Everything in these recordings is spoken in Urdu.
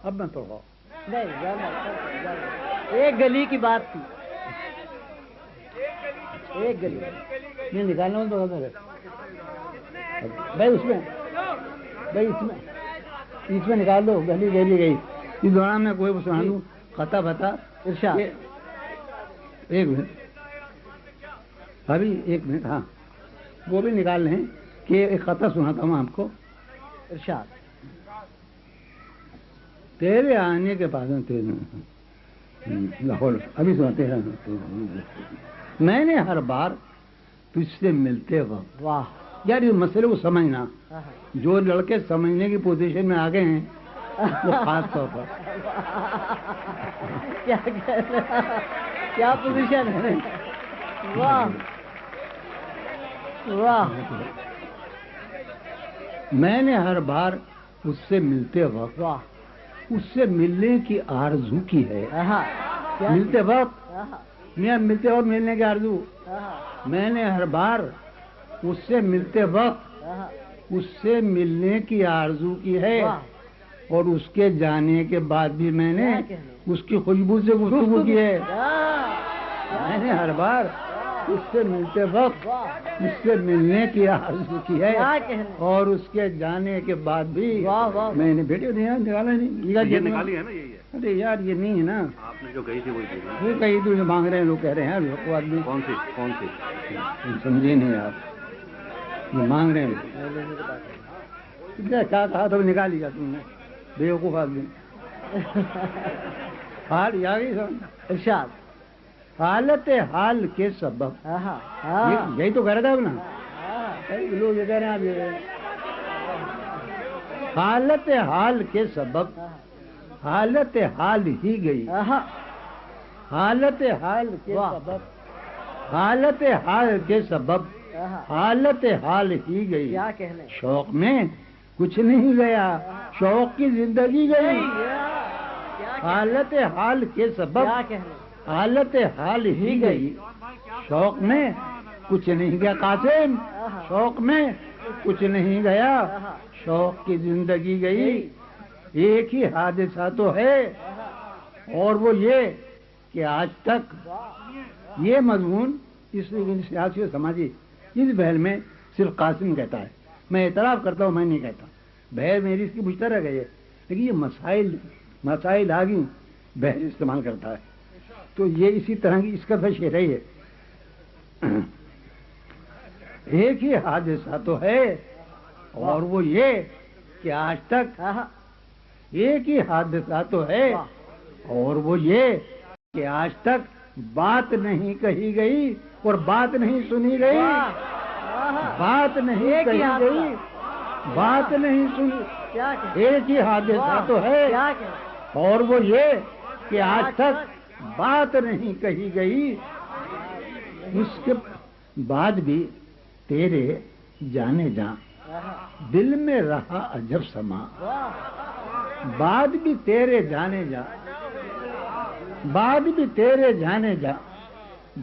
اب میں توڑا نہیں، ایک گلی کی بات تھی، ایک گلی یہ نکالنا تو بھائی اس میں، بھائی اس میں نکال دو، گلی گلی گئی اس دوران میں کوئی سنا دوں خطا بتا ارشاد۔ ایک منٹ ابھی، ایک منٹ، ہاں وہ بھی نکال لیں کہ ایک خطا سناتا ہوں آپ کو۔ ارشاد۔ تیرے آنے کے بعد لاہور ابھی سناتے ہیں، میں نے ہر بار تجھ سے ملتے وقت، واہ، یار یہ مسئلے کو سمجھنا، جو لڑکے سمجھنے کی پوزیشن میں آ گئے ہیں وہ خاص طور پر کیا پوزیشن ہے، واہ واہ، میں نے ہر بار اس سے ملتے وقت واہ، اس سے ملنے کی آرزو کی ہے، ملتے وقت میں ملتے وقت ملنے کی آرزو، میں نے ہر بار اس سے ملتے وقت اس سے ملنے کی آرزو کی ہے، اور اس کے جانے کے بعد بھی میں نے اس کی خوشبو سے گفتگو کی ہے، میں نے ہر بار اس سے ملتے وقت اس سے ملنے کی آرزو کی ہے، اور اس کے جانے کے بعد بھی میں نے بیٹے نکالا نہیں، یہ نکالی ہے نا، یہی ہے۔ ارے یار یہ نہیں ہے نا، آپ نے جو کہی تھی وہی تھی۔ وہ کہیں تو مانگ رہے ہیں لوگ، کہہ رہے ہیں لوگ آدمی، کون سی کون سی؟ سمجھے نہیں آپ، یہ مانگ رہے ہیں کیا کہا تھا نکالی گا تم نے، بیوقوف آدمی۔ حال آ گئی سمجھ، ارشاد۔ حالت حال کے سبب، یہی تو کہہ رہا تھا اب نا، لوگ یہ کہہ رہے ہیں آپ، حالت حال کے سبب حالت حال ہی گئی، حالت حال کے سبب حالت حال کے سبب حالت حال ہی گئی، کیا کہنے، شوق میں کچھ نہیں گیا، شوق کی زندگی گئی، حالت حال کے سبب کیا کہنے، حالت حال ہی گئی، شوق میں کچھ نہیں گیا، قاسم شوق میں کچھ نہیں گیا، شوق کی زندگی گئی، ایک ہی حادثہ تو ہے، اور وہ یہ کہ آج تک یہ مضمون اس سیاسی و سماجی اس بحث میں صرف قاسم کہتا ہے، میں اعتراف کرتا ہوں، میں نہیں کہتا، بحث میری اس کی مشترک ہے، لیکن یہ مسائل آگی بحث استعمال کرتا ہے، تو یہ اسی طرح کی اس کا شعر ہے، یہ ایک ہی حادثہ تو ہے، اور وہ یہ کہ آج تک ایک ہی حادثہ تو ہے، اور وہ یہ کہ آج تک بات نہیں کہی گئی اور بات نہیں سنی گئی، بات نہیں کہی گئی، بات نہیں سنی، ایک ہی حادثہ تو ہے، اور وہ یہ کہ آج تک بات نہیں کہی گئی، اس کے بعد بھی تیرے جانے جا دل میں رہا عجب سما، بعد بھی تیرے جانے جا، بعد بھی تیرے جانے جا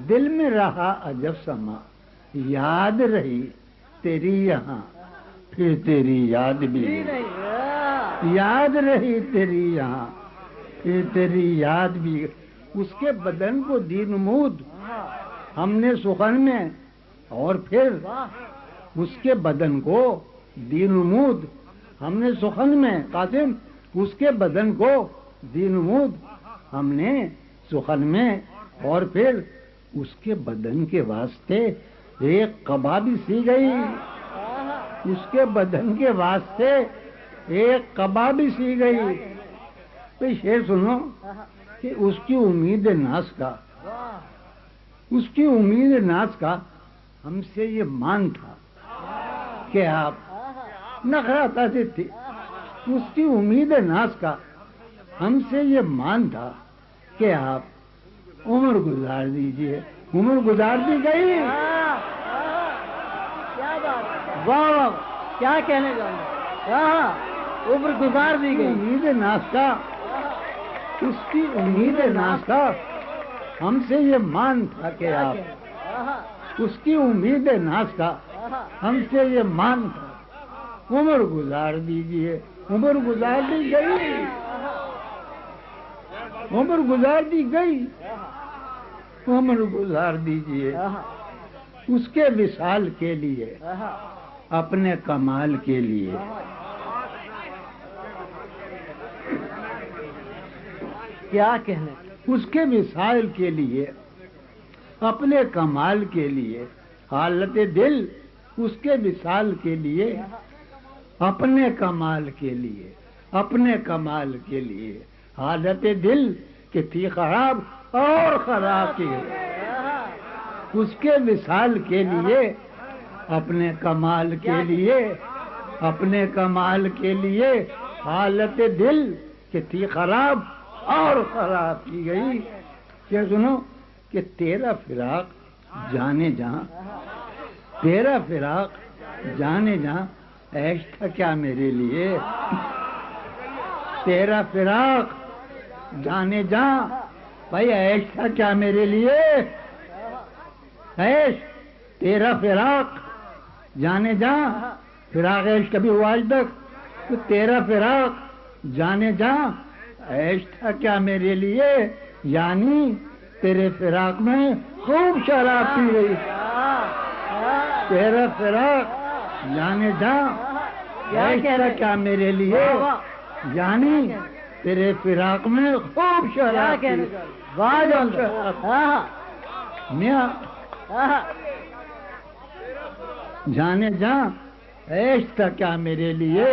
دل میں رہا عجب سما، یاد رہی تیری یہاں پھر تیری یاد بھی، یاد رہی تیری یہاں پھر تیری یاد بھی، اس کے بدن کو دی نمود ہم نے سخن میں، اور پھر اس کے بدن کو دی نمود ہم نے سخن میں، قاسم اس کے بدن کو دی نمود ہم نے سخن میں، اور پھر اس کے بدن کے واسطے ایک قبا بھی سی گئی، اس کے بدن کے واسطے ایک قبا بھی سی گئی، تو شعر سنو کہ اس کی امید ناز کا، اس کی امید ناز کا ہم سے یہ مان تھا کہ آپ نخرہ تازد تھی، اس کی امید ناز کا ہم سے یہ مان تھا کہ آپ عمر گزار دیجئے، عمر گزار دی گئی، کیا بات، واہ، کیا کہنے جاؤں، عمر گزار دی گئی، امید ناز کا، اس کی امید ناز کا ہم سے یہ مان تھا کہ آپ، اس کی امید ناز کا ہم سے یہ مان تھا، عمر گزار دیجئے، عمر گزار دی گئی، عمر گزار دی گئی، عمر گزار دیجئے اس کے وصال کے لیے، اپنے کمال کے لیے۔ کیا کہنے، اس کے وصال کے لیے، اپنے کمال کے لیے، حالت دل اس کے وصال کے لیے، اپنے کمال کے لیے، اپنے کمال کے لیے، حالت دل کہ تھی خراب اور خراب کی اس کے وصال کے لیے، اپنے کمال کے لیے، اپنے کمال کے لیے، حالت دل کہ تھی خراب اور خراب کی گئی۔ کیا سنو کہ تیرا فراق جانے جہاں، تیرا فراق جانے جہاں، عیش تھا کیا میرے لیے؟ تیرا فراق جانے جہاں، بھائی عیش تھا کیا میرے لیے؟ عیش، تیرا فراق جانے جہاں، فراق عیش کبھی ہوا آج تک؟ تو تیرا فراق جانے جہاں، عیش تھا کیا میرے لیے؟ یعنی تیرے فراق میں خوب شراب پی گئی، تیرا فراق جانے جہاں، عیش تھا کیا میرے لیے؟ یعنی تیرے فراق میں خوب شراب پی گئی۔ میاں جانے جہاں، عیش تھا کیا میرے لیے؟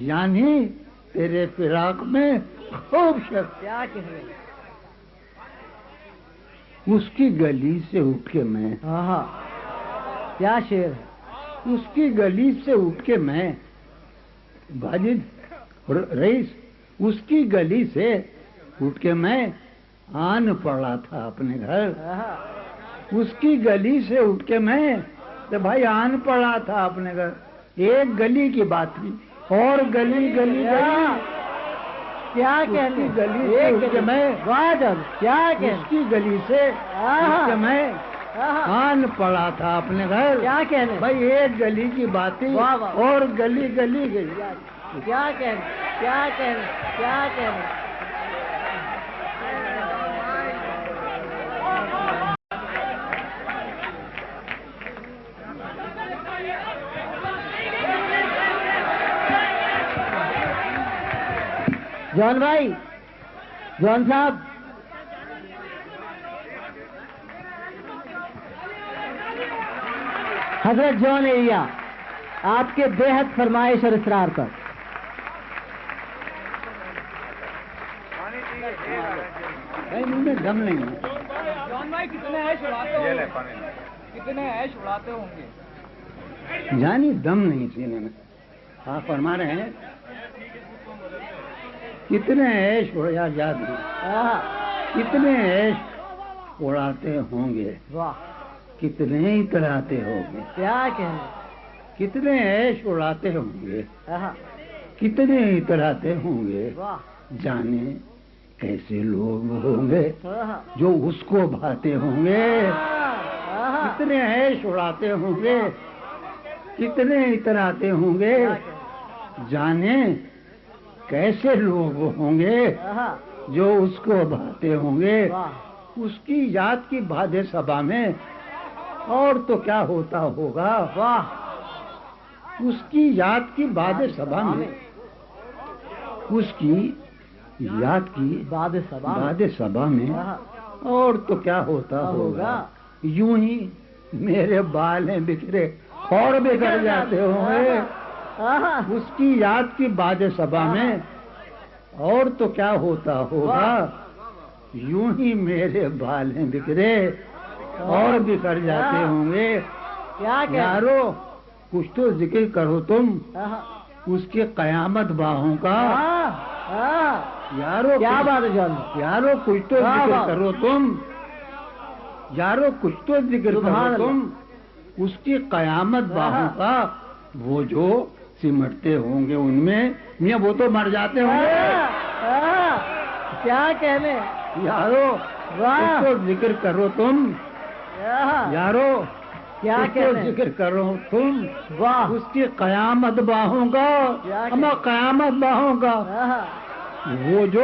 یعنی تیرے فراق میں خوب شراب۔ کیا کہنے، اس کی گلی سے اٹھ کے میں، کیا شعر ہے، اس کی گلی سے اٹھ کے میں، باجد رئیس، اس کی گلی سے اٹھ کے میں آن پڑا تھا اپنے گھر، اس کی گلی سے اٹھ کے میں تو بھائی آن پڑا تھا اپنے گھر۔ ایک گلی کی بات تھی اور گلی گلی گلی، کیا اس کہنے، کی گلی سے اٹھ کے میں، کیا اس کہنے، کی گلی سے اٹھ کے میں آن پڑا تھا اپنے گھر۔ کیا کہنے، بھائی ایک گلی کی بات تھی واہ واہ۔ اور گلی گلی گئی۔ کیا کہنے، کیا کہنے، کیا کہنے۔ جون بھائی، جون صاحب، حضرت جون ایریا آپ کے بے حد فرمائش اور اصرار پر بھائی منہ میں دم نہیں ہے۔ جون بھائی کتنے عیش اڑاتے ہوں گے، کتنے عیش اڑاتے ہوں گے؟ جانی دم نہیں سینے میں۔ آپ فرما رہے ہیں کتنے عیش اڑا یاد نہیں، کتنے عیش اڑاتے ہوں گے، واہ، کتنے ہی اتراتے ہوں گے، کیا کہنے، کتنے عیش اڑاتے ہوں گے، آہا، کتنے ہی اتراتے ہوں گے۔ واہ، جانے کیسے لوگ ہوں گے آہا، جو اس کو بھاتے ہوں گے، آہا، کتنے عیش اڑاتے ہوں گے، کتنے اتراتے ہوں گے۔ کیا کہنے، جانے کیسے لوگ ہوں گے آہا، جو اس کو بھاتے ہوں گے۔ واہ، اس کی یاد کی باد صبا میں اور تو کیا ہوتا ہوگا، واہ، اس کی یاد کی باد صبا میں، اس کی یاد کی باد صبا باد صبا میں آہا، اور تو کیا ہوتا ہوگا۔ یوں ہی میرے بال ہیں بکھرے اور بکھر جاتے ہوں گے، آہا، اس کی یاد کی باد صبا میں اور تو کیا ہوتا ہوگا۔ یوں ہی میرے بال ہیں بکھرے اور بکھر جاتے ہوں گے۔ کیا کہنے، یارو کچھ تو ذکر کرو تم آہا، اس کی قیامت باہوں کا۔ آہ، آہ، یارو کیا بات ہے جون، یارو کچھ تو واہ ذکر واہ۔ کرو تم، یارو کچھ تو ذکر سبحان کرو تم اس کی قیامت باہوں کا۔ وہ جو سمٹتے ہوں گے ان میں، میاں وہ تو مر جاتے ہوں گے۔ آہ، کیا کہنے، یارو واہ، کچھ تو ذکر کرو تم، آہا، یارو کیا کچھ تو کہنے، ذکر کرو تم واہ، اس کی قیامت باہوں کا، کیا اما قیامت باہوں کا۔ آہا، وہ جو